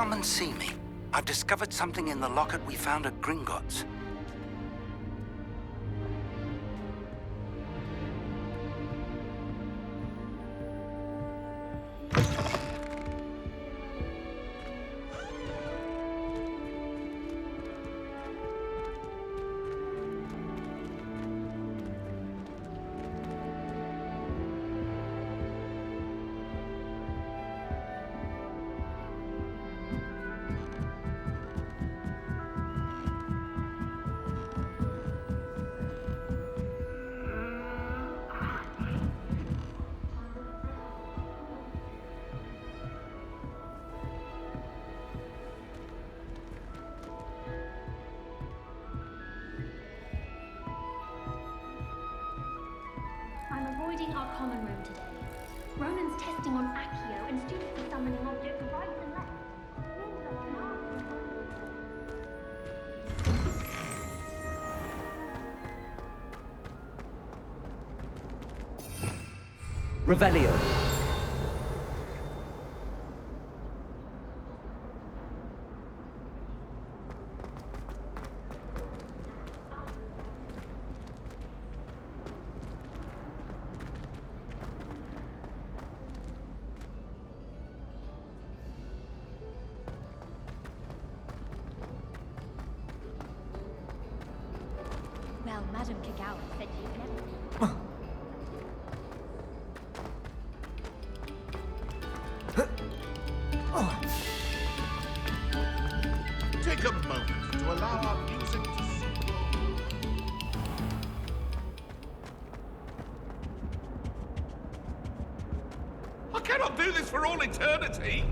Come and see me. I've discovered something in the locket we found at Gringotts. I'm avoiding our common room today. Ronan's testing on Accio and students are summoning objects right and left. Revelio. Well, Madam Kagawa said you'd never... Take a moment to allow our music to soothe your... I cannot do this for all eternity!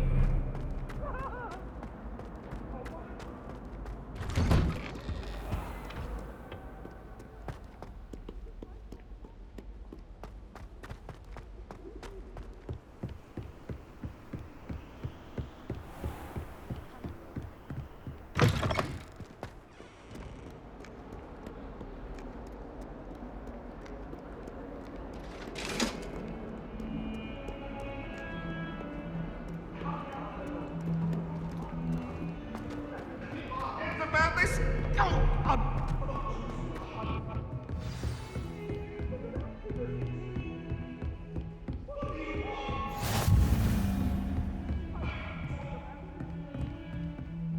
About this?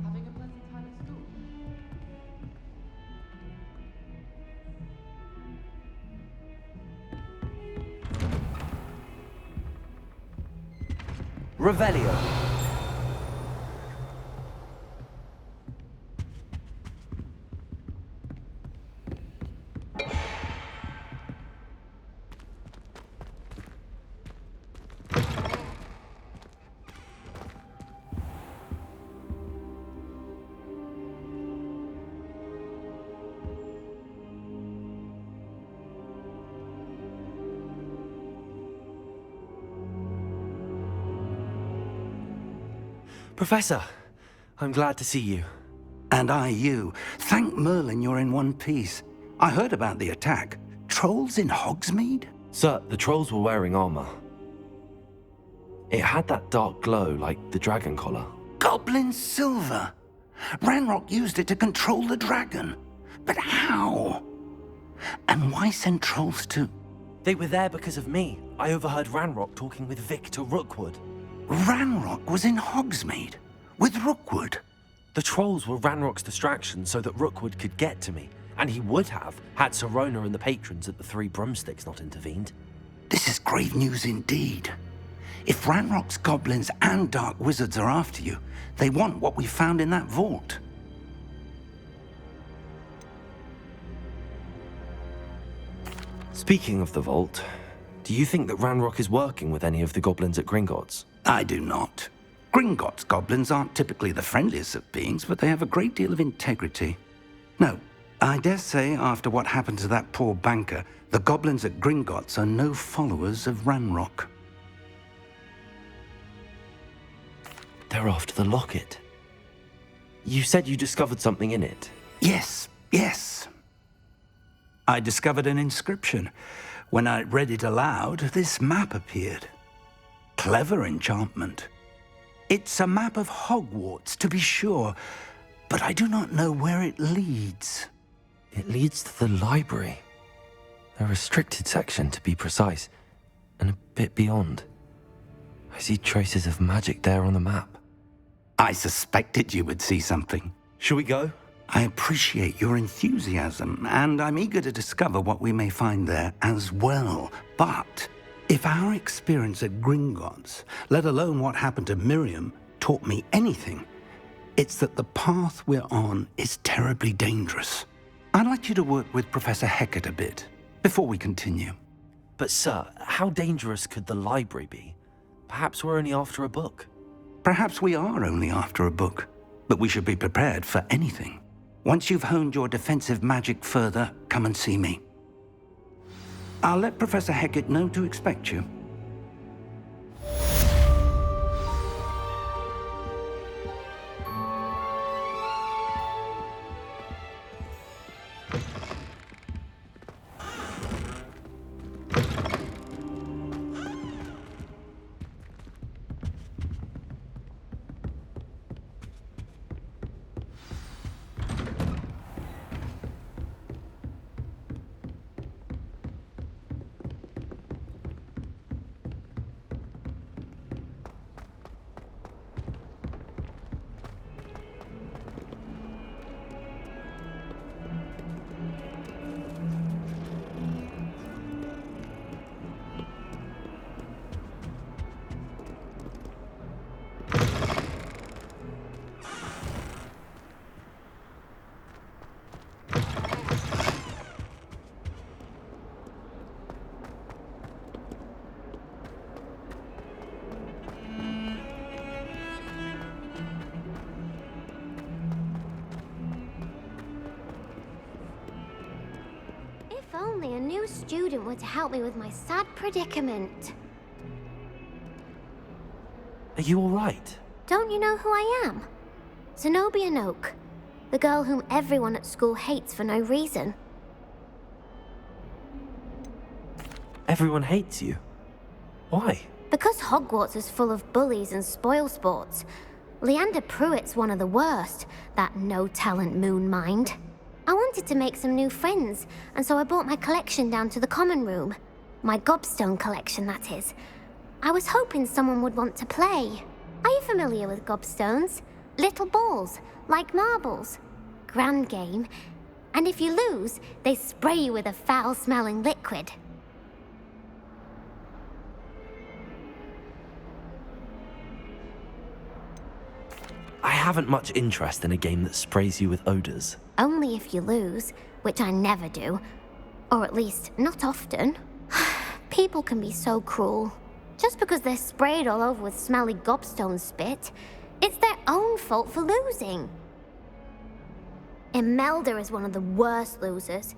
Having a pleasant time at school. Revelio. Professor, I'm glad to see you. And I you. Thank Merlin you're in one piece. I heard about the attack. Trolls in Hogsmeade? Sir, the trolls were wearing armor. It had that dark glow like the dragon collar. Goblin silver! Ranrock used it to control the dragon. But how? And why send trolls to... They were there because of me. I overheard Ranrock talking with Victor Rookwood. Ranrock was in Hogsmeade? With Rookwood? The trolls were Ranrock's distraction so that Rookwood could get to me. And he would have, had Sirona and the patrons at the Three Broomsticks not intervened. This is grave news indeed. If Ranrock's goblins and dark wizards are after you, they want what we found in that vault. Speaking of the vault, do you think that Ranrock is working with any of the goblins at Gringotts? I do not. Gringotts goblins aren't typically the friendliest of beings, but they have a great deal of integrity. No, I dare say after what happened to that poor banker, the goblins at Gringotts are no followers of Ranrock. They're after the locket. You said you discovered something in it. Yes. I discovered an inscription. When I read it aloud, this map appeared. Clever enchantment. It's a map of Hogwarts, to be sure, but I do not know where it leads. It leads to the library. A restricted section, to be precise, and a bit beyond. I see traces of magic there on the map. I suspected you would see something. Shall we go? I appreciate your enthusiasm, and I'm eager to discover what we may find there as well. But if our experience at Gringotts, let alone what happened to Miriam, taught me anything, it's that the path we're on is terribly dangerous. I'd like you to work with Professor Hecat a bit before we continue. But sir, how dangerous could the library be? Perhaps we're only after a book. Perhaps we are only after a book, but we should be prepared for anything. Once you've honed your defensive magic further, come and see me. I'll let Professor Hecat know to expect you. If only a new student were to help me with my sad predicament. Are you all right? Don't you know who I am? Zenobia Noak, the girl whom everyone at school hates for no reason. Everyone hates you. Why? Because Hogwarts is full of bullies and spoilsports. Leander Pruitt's one of the worst, that no-talent moon mind. I wanted to make some new friends, and so I brought my collection down to the common room. My gobstone collection, that is. I was hoping someone would want to play. Are you familiar with gobstones? Little balls, like marbles. Grand game. And if you lose, they spray you with a foul-smelling liquid. I haven't much interest in a game that sprays you with odors. Only if you lose, which I never do. Or at least, not often. People can be so cruel. Just because they're sprayed all over with smelly gobstone spit, it's their own fault for losing. Imelda is one of the worst losers.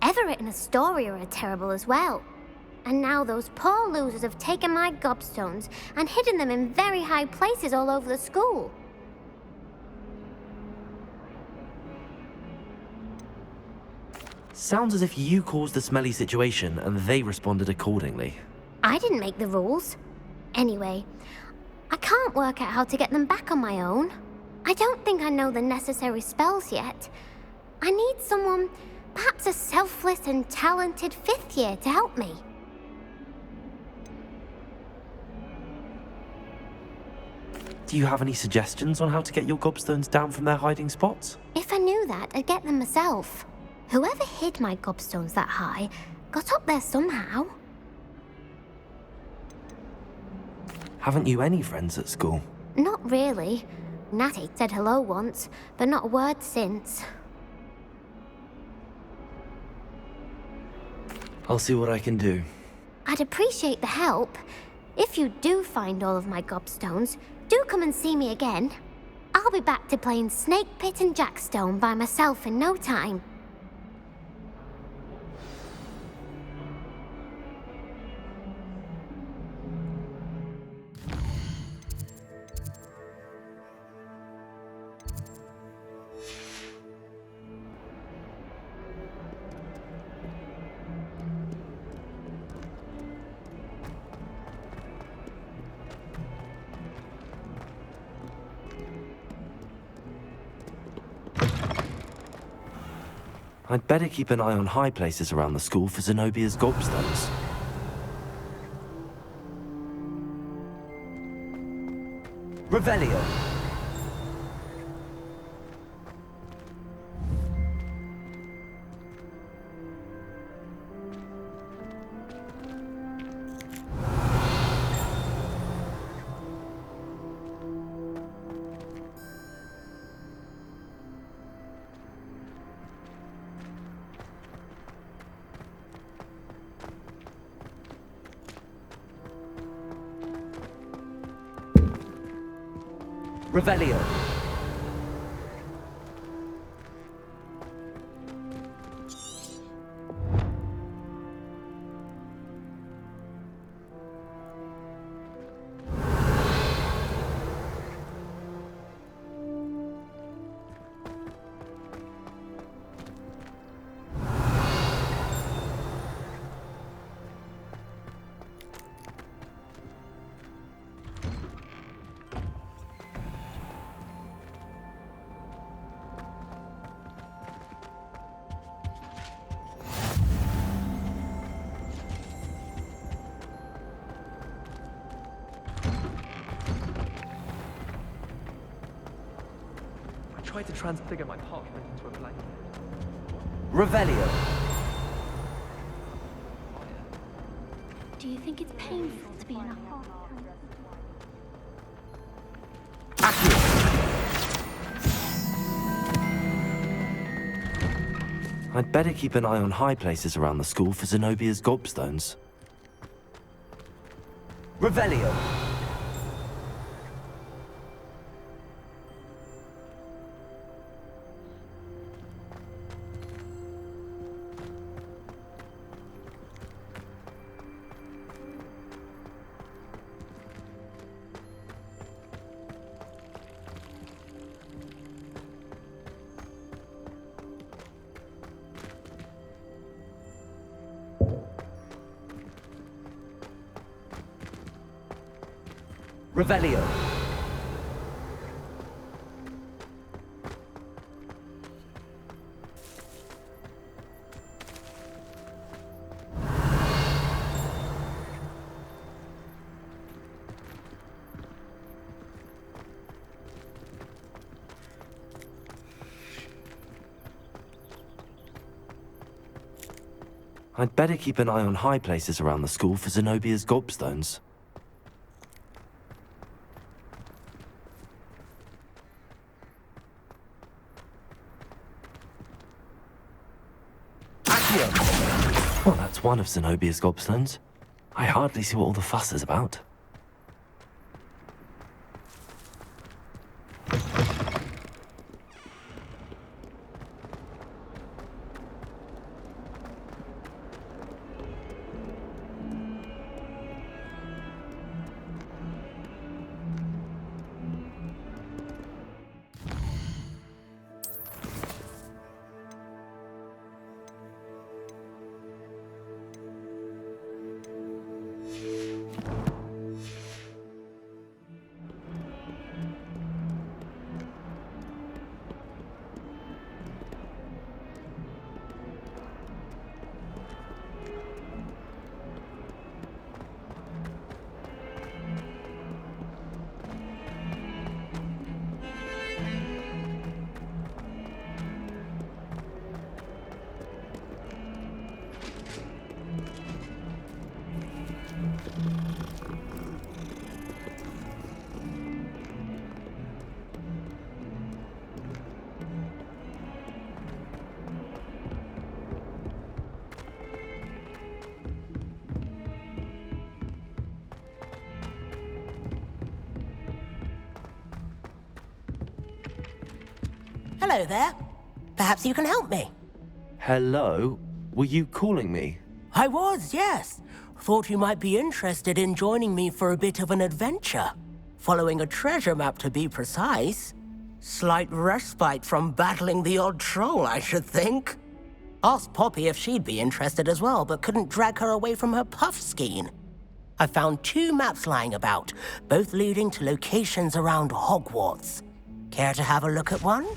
Everett and Astoria are terrible as well. And now those poor losers have taken my gobstones and hidden them in very high places all over the school. Sounds as if you caused the smelly situation and they responded accordingly. I didn't make the rules. Anyway, I can't work out how to get them back on my own. I don't think I know the necessary spells yet. I need someone, perhaps a selfless and talented fifth year to help me. Do you have any suggestions on how to get your gobstones down from their hiding spots? If I knew that, I'd get them myself. Whoever hid my gobstones that high got up there somehow. Haven't you any friends at school? Not really. Natty said hello once, but not a word since. I'll see what I can do. I'd appreciate the help. If you do find all of my gobstones, do come and see me again. I'll be back to playing Snake Pit and Jackstone by myself in no time. I'd better keep an eye on high places around the school for Zenobia's gobstones. Revelio. Revelio. Tried to transfigure my parchment into a blanket. Revelio. Do you think it's painful to be in a hole? I'd better keep an eye on high places around the school for Zenobia's gobstones. Revelio. Revelio. I'd better keep an eye on high places around the school for Zenobia's gobstones. Well, that's one of Zenobia's gobstones. I hardly see what all the fuss is about. Hello there. Perhaps you can help me. Hello? Were you calling me? I was, yes. Thought you might be interested in joining me for a bit of an adventure. Following a treasure map, to be precise. Slight respite from battling the odd troll, I should think. Asked Poppy if she'd be interested as well, but couldn't drag her away from her puff skein. I found 2 maps lying about, both leading to locations around Hogwarts. Care to have a look at one?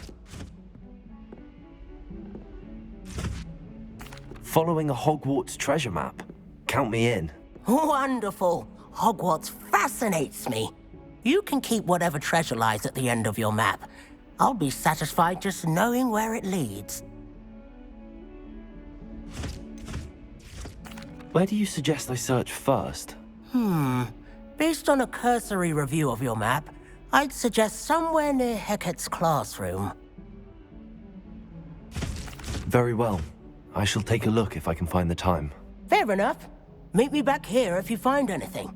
following a Hogwarts treasure map. Count me in. Wonderful. Hogwarts fascinates me. You can keep whatever treasure lies at the end of your map. I'll be satisfied just knowing where it leads. Where do you suggest I search first? Based on a cursory review of your map, I'd suggest somewhere near Hecat's classroom. Very well. I shall take a look if I can find the time. Fair enough. Meet me back here if you find anything.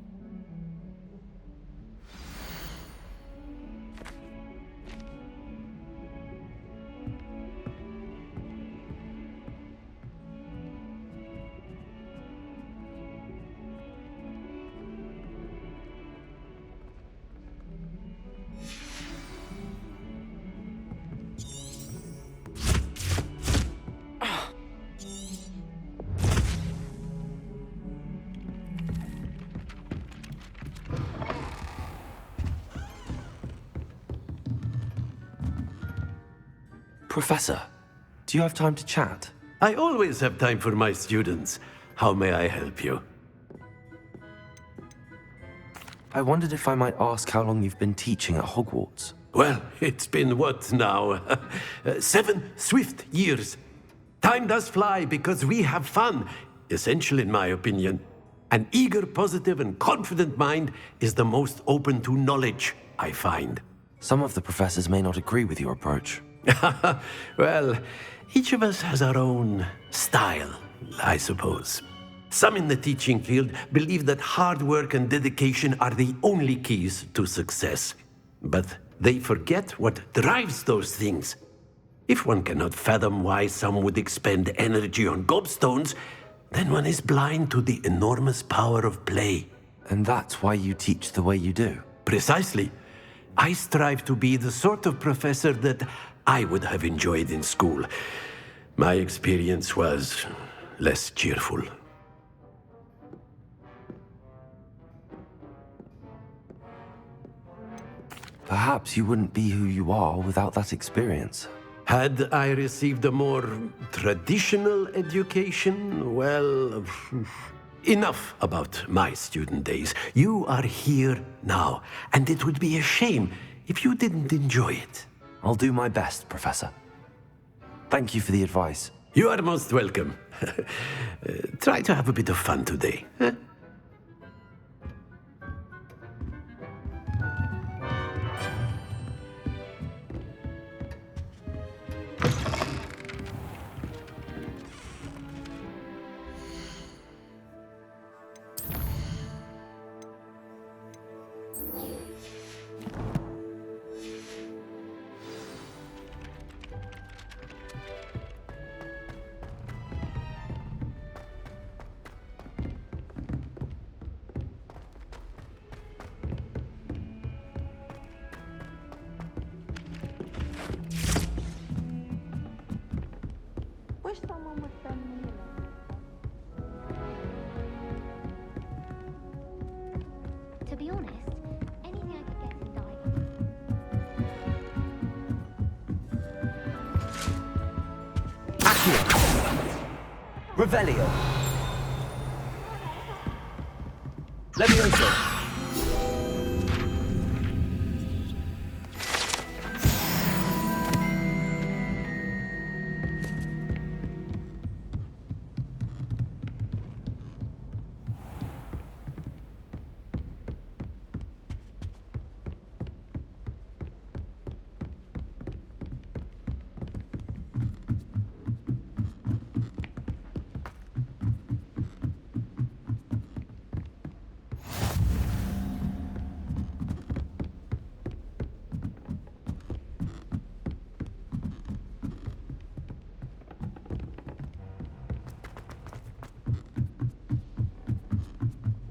Professor, do you have time to chat? I always have time for my students. How may I help you? I wondered if I might ask how long you've been teaching at Hogwarts. Well, it's been what now? 7 swift years. Time does fly because we have fun, essential in my opinion. An eager, positive, and confident mind is the most open to knowledge, I find. Some of the professors may not agree with your approach. Well, each of us has our own style, I suppose. Some in the teaching field believe that hard work and dedication are the only keys to success. But they forget what drives those things. If one cannot fathom why some would expend energy on gobstones, then one is blind to the enormous power of play. And that's why you teach the way you do. Precisely. I strive to be the sort of professor that I would have enjoyed in school. My experience was less cheerful. Perhaps you wouldn't be who you are without that experience. Had I received a more traditional education, well, enough about my student days. You are here now, and it would be a shame if you didn't enjoy it. I'll do my best, Professor. Thank you for the advice. You are most welcome. Try to have a bit of fun today. Huh? Wish someone would send me a To be honest, anything I could get in diving. Accio. Revelio. Levioso.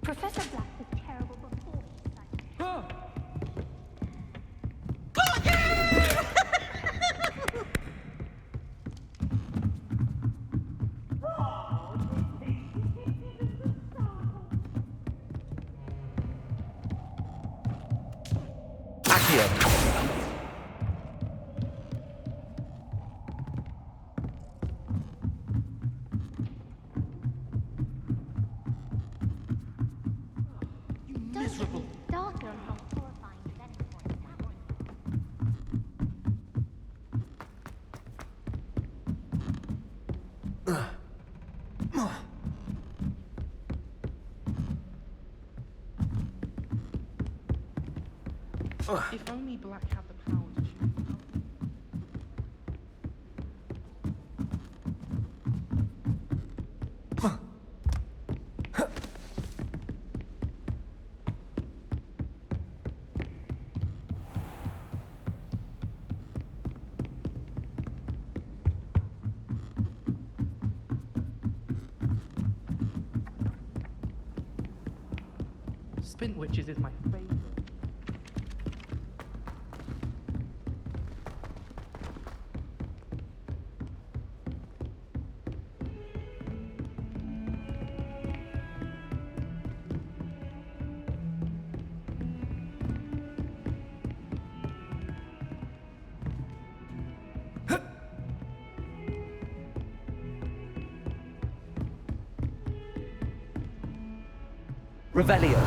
Professor Black was terrible before. Accio. If only Black had the power to choose. Spin Witches is my favorite. Revelio.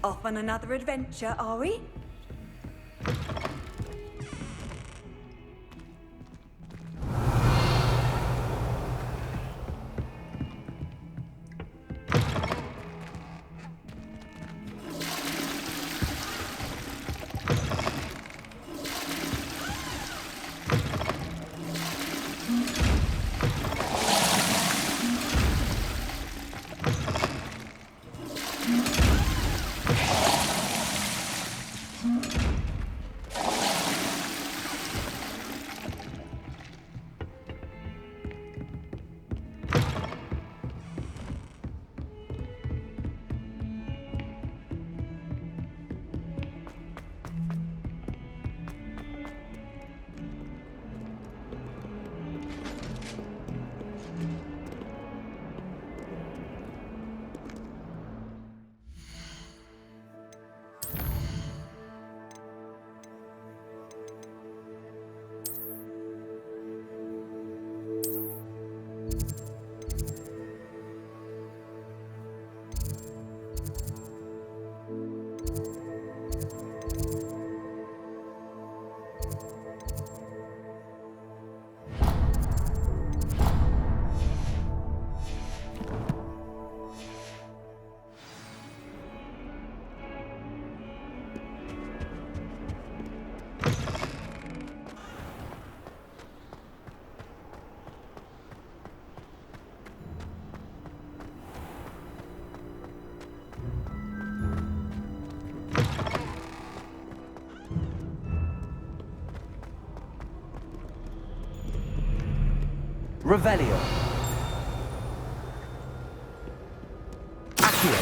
Off on another adventure, are we? Revelio. Accio.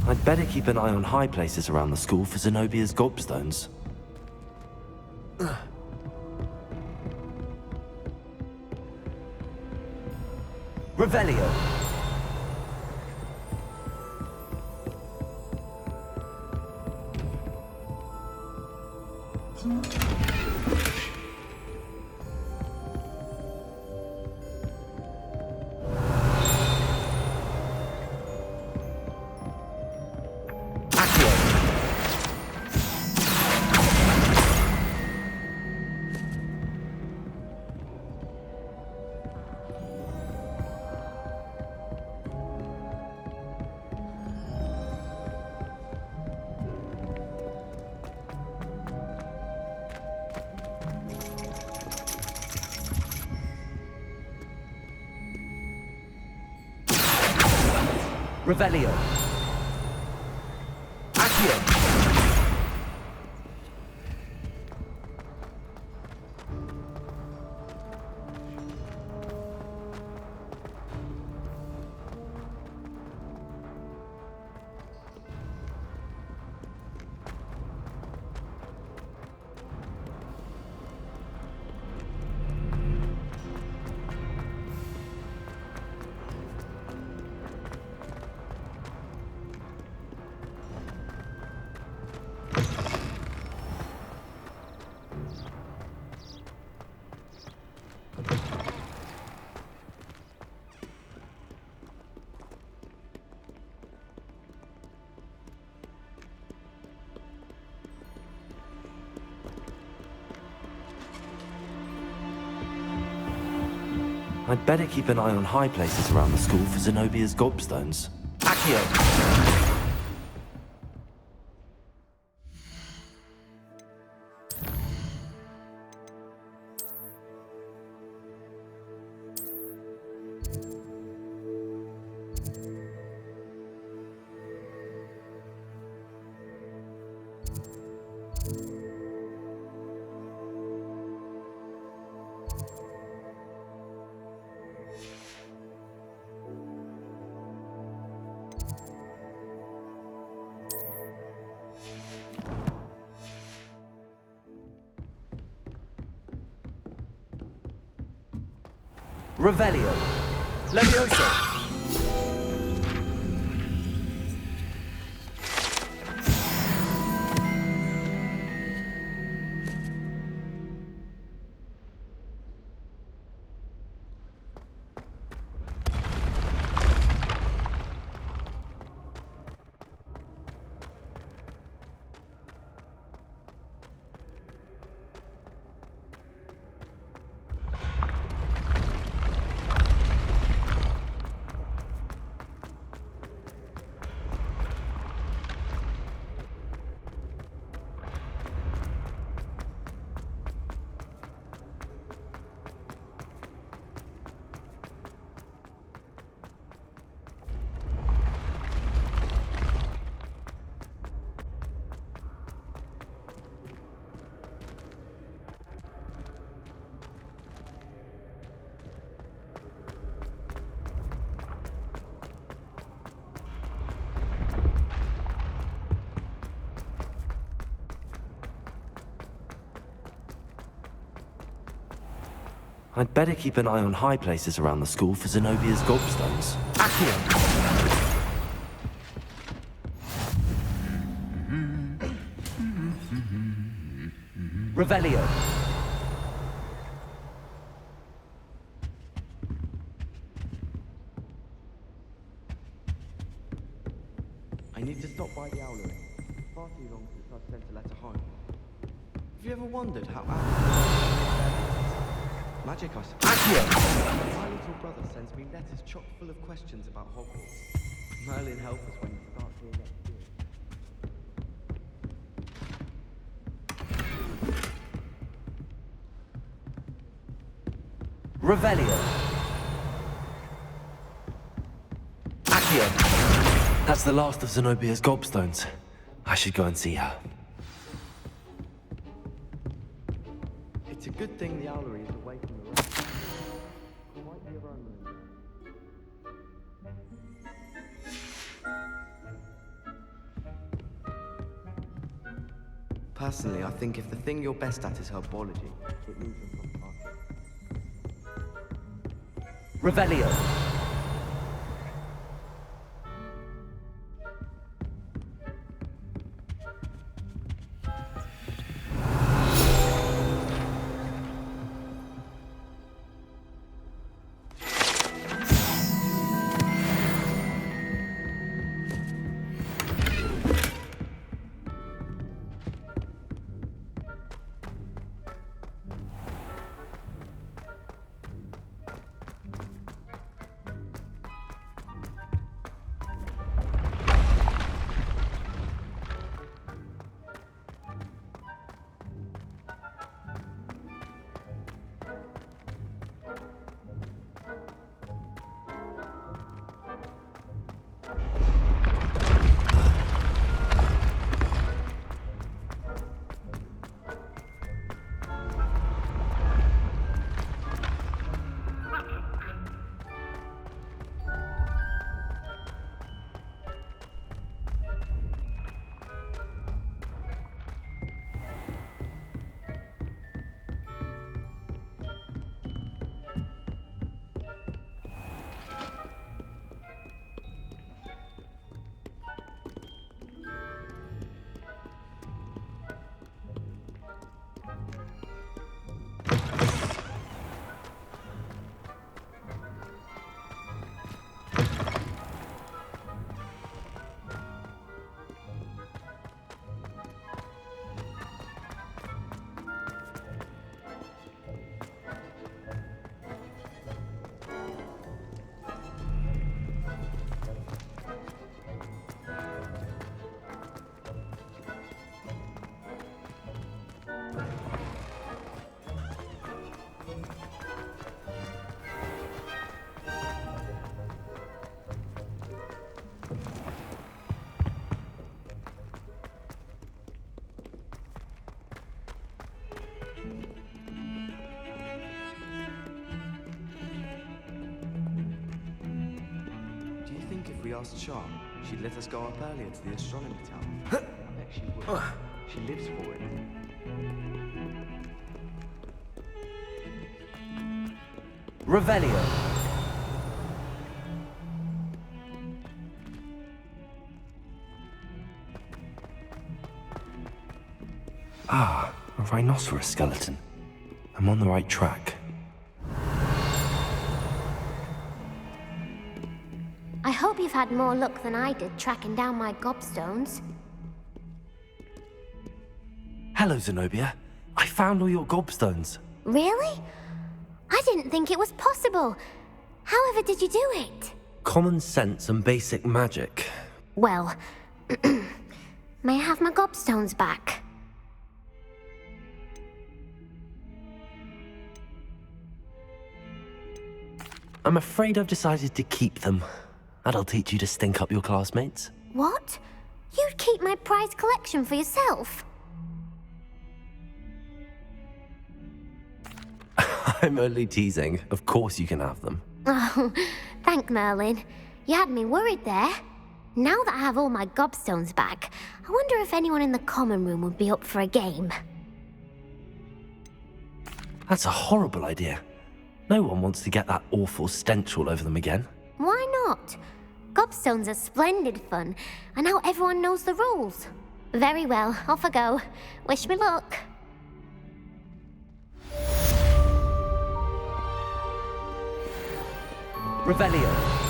I'd better keep an eye on high places around the school for Zenobia's gobstones. Revelio. Revelio. Accio. I'd better keep an eye on high places around the school for Zenobia's gobstones. Accio! Revelio. Levioso. I'd better keep an eye on high places around the school for Zenobia's gobstones. Accio. Revelio. I need to stop by the owlery. It's far too long since I've sent a letter home. Have you ever wondered how magic, I suppose? Accio. My little brother sends me letters chock full of questions about Hogwarts. Merlin, help us when you start here next year. Revelio. Accio. That's the last of Zenobia's gobstones. I should go and see her. It's a good thing the owlery is away from the rest. There might be a Roman in there. Personally, I think if the thing you're best at is herbology, it means you're from Revelio. we asked Charm, she'd let us go up earlier to the astronomy tower. I bet she would. She lives for it. Revelio. Ah, a rhinoceros skeleton. I'm on the right track. I hope you've had more luck than I did tracking down my gobstones. Hello, Zenobia. I found all your gobstones. Really? I didn't think it was possible. However did you do it? Common sense and basic magic. Well, may I have my gobstones back? I'm afraid I've decided to keep them. That'll teach you to stink up your classmates. What? You'd keep my prized collection for yourself? I'm only teasing. Of course you can have them. Oh, thank Merlin. You had me worried there. Now that I have all my gobstones back, I wonder if anyone in the common room would be up for a game. That's a horrible idea. No one wants to get that awful stench all over them again. Why not? Gobstones are splendid fun, and now everyone knows the rules. Very well, off I go. Wish me luck. Revelio.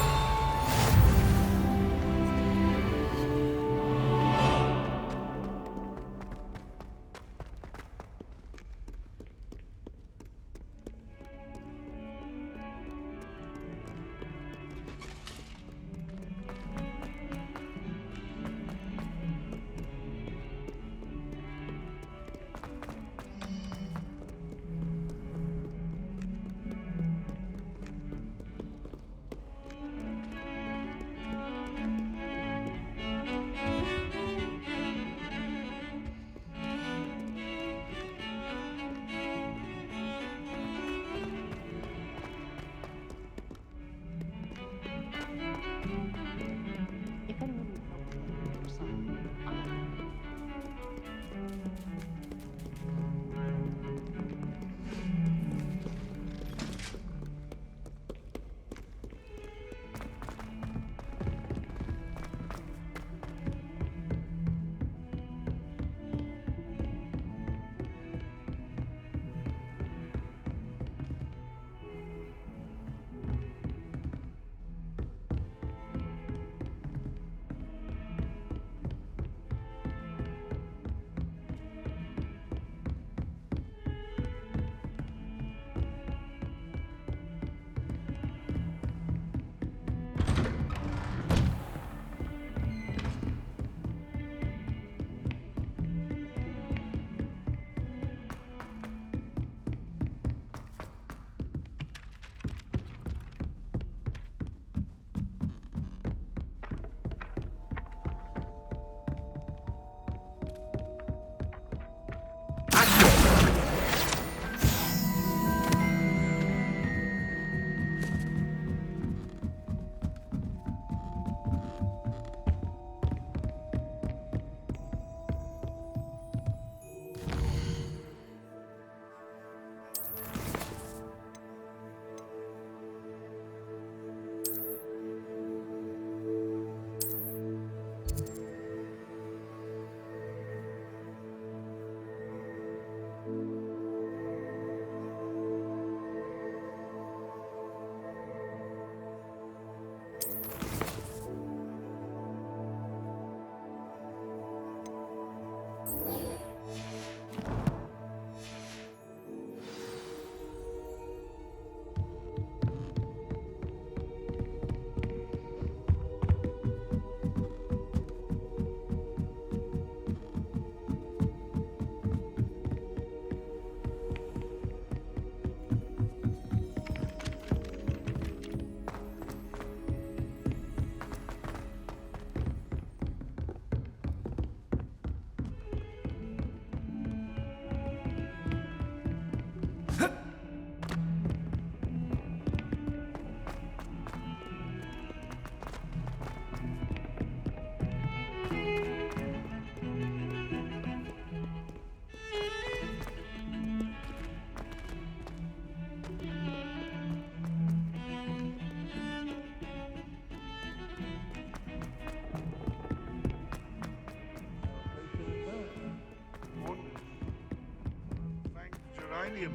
Daedalian.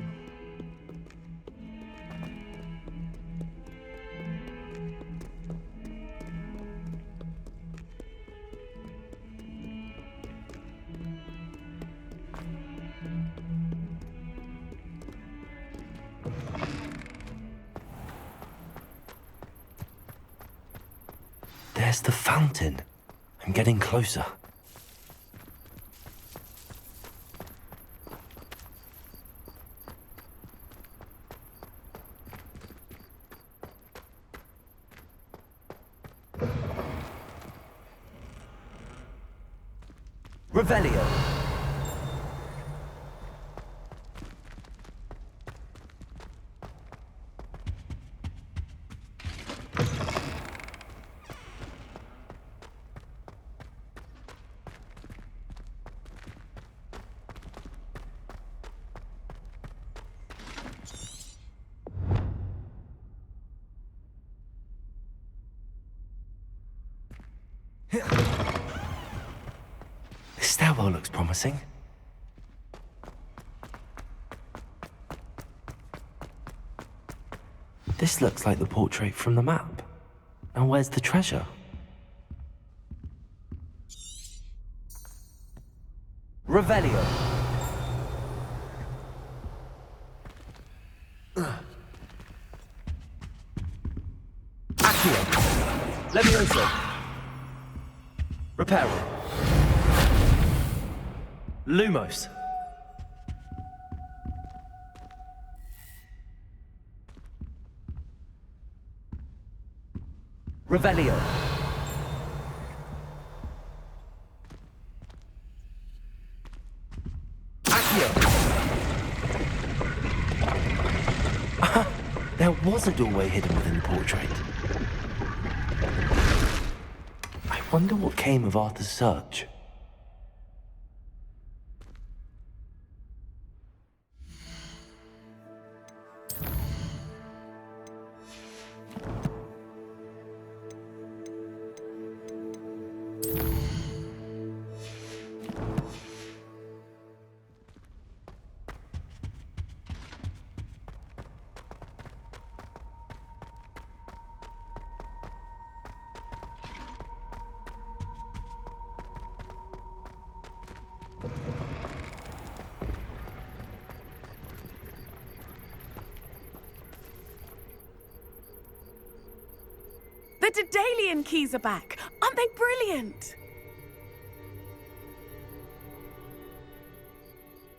There's the fountain. I'm getting closer. Revelio. This stairwell looks promising. This looks like the portrait from the map. Now where's the treasure? Revelio. Accio. Levioso. Reparo. Lumos. Revelio. Accio. There was a doorway hidden within the portrait. I wonder what came of Arthur's search. The Daedalian keys are back. Aren't they brilliant?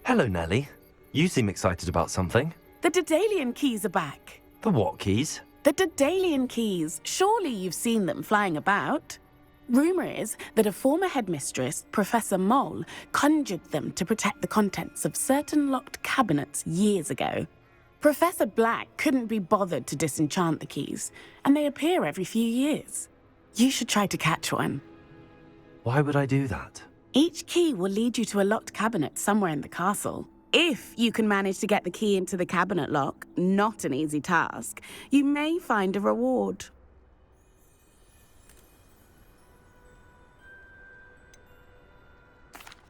Hello, Nellie. You seem excited about something. The Daedalian keys are back. The what keys? The Daedalian keys. Surely you've seen them flying about. Rumour is that a former headmistress, Professor Mole, conjured them to protect the contents of certain locked cabinets years ago. Professor Black couldn't be bothered to disenchant the keys, and they appear every few years. You should try to catch one. Why would I do that? Each key will lead you to a locked cabinet somewhere in the castle. If you can manage to get the key into the cabinet lock, not an easy task, you may find a reward.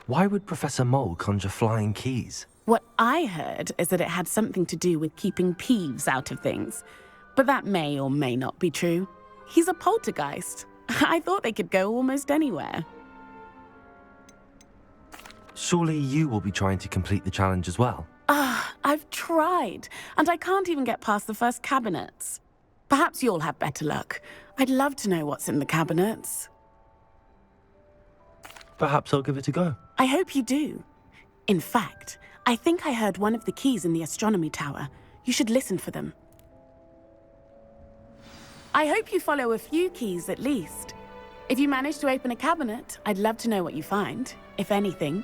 Why would Professor Mole conjure flying keys? What I heard is that it had something to do with keeping Peeves out of things. But that may or may not be true. He's a poltergeist. I thought they could go almost anywhere. Surely you will be trying to complete the challenge as well. I've tried, and I can't even get past the first cabinets. Perhaps you'll have better luck. I'd love to know what's in the cabinets. Perhaps I'll give it a go. I hope you do. In fact, I think I heard one of the keys in the astronomy tower. You should listen for them. I hope you follow a few keys at least. If you manage to open a cabinet, I'd love to know what you find, if anything.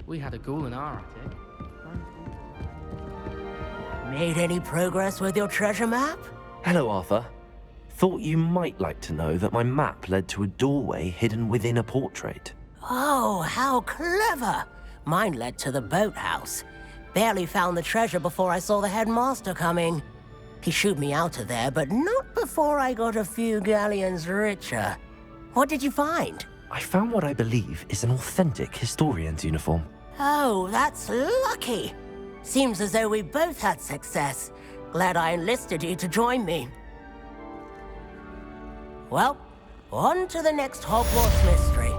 We had a ghoul in our attic. Made any progress with your treasure map? Hello, Arthur. Thought you might like to know that my map led to a doorway hidden within a portrait. Oh, how clever! Mine led to the boathouse. Barely found the treasure before I saw the headmaster coming. He shooed me out of there, but not before I got a few galleons richer. What did you find? I found what I believe is an authentic historian's uniform. Oh, that's lucky. Seems as though we both had success. Glad I enlisted you to join me. Well, on to the next Hogwarts mystery.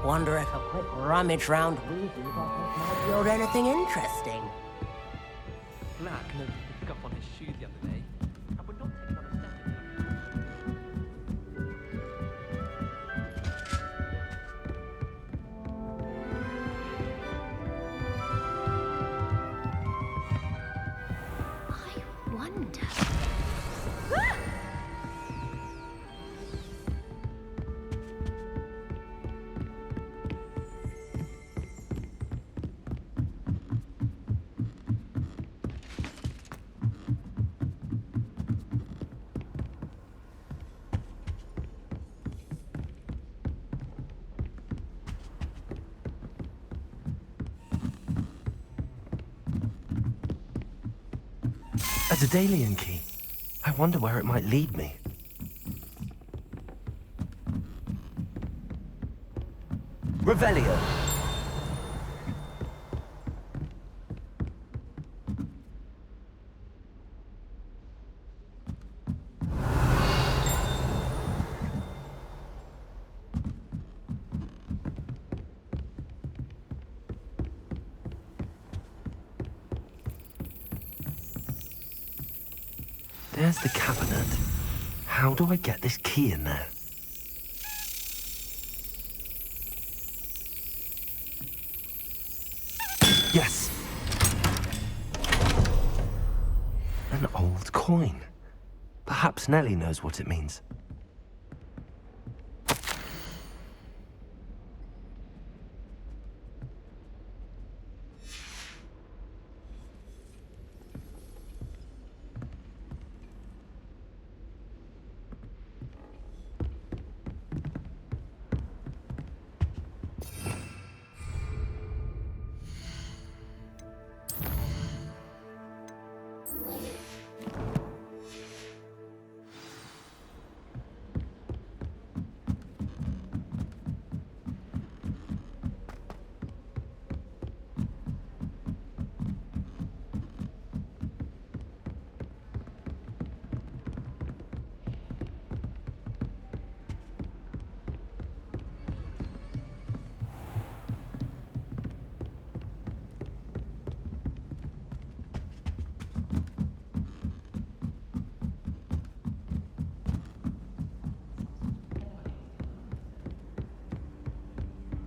Wonder if a quick rummage round Weasley's office might yield anything interesting. Black noticed the scuff on his shoe the other day, and would not take another step I wonder. A Daedalian key. I wonder where it might lead me. Revelio. There's the cabinet. How do I get this key in there? Yes! An old coin. Perhaps Nellie knows what it means.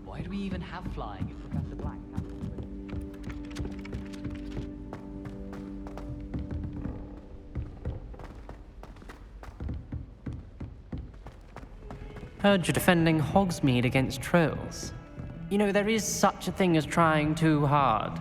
Why do we even have flying if Professor Black Heard you're defending Hogsmeade against trolls. You know, there is such a thing as trying too hard.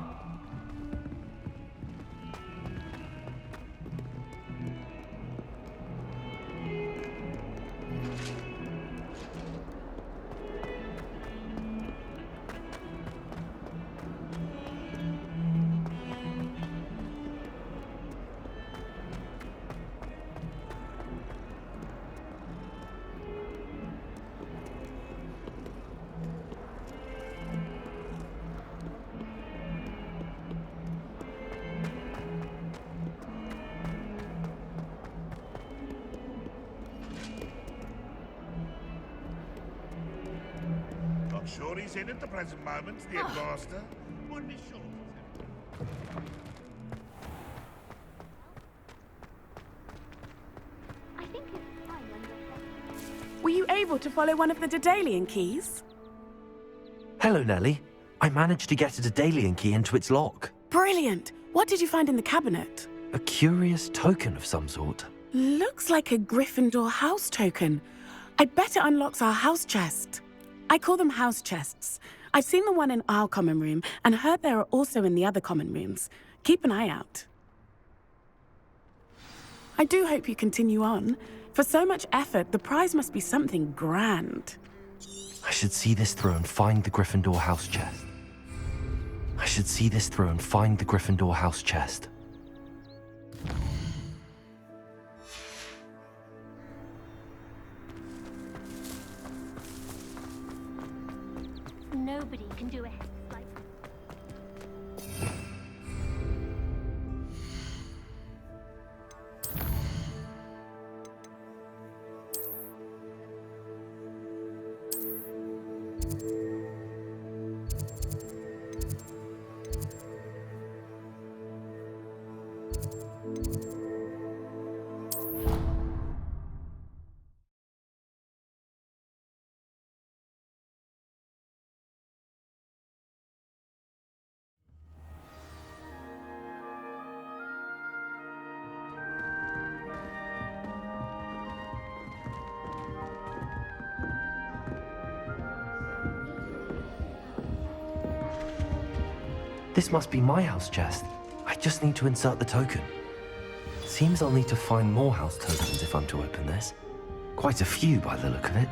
Not sure he's in at the present moment, the headmaster. Wouldn't be sure. I think it's fine when you're... Were you able to follow one of the Daedalian keys? Hello, Nellie. I managed to get a Daedalian key into its lock. Brilliant! What did you find in the cabinet? A curious token of some sort. Looks like a Gryffindor house token. I bet it unlocks our house chest. I call them house chests. I've seen the one in our common room and heard there are also in the other common rooms. Keep an eye out. I do hope you continue on. For so much effort, the prize must be something grand. I should see this through and find the Gryffindor house chest. I should see this through and find the Gryffindor house chest. Nobody can do a hex like This must be my house chest. I just need to insert the token. Seems I'll need to find more house tokens if I'm to open this. Quite a few by the look of it.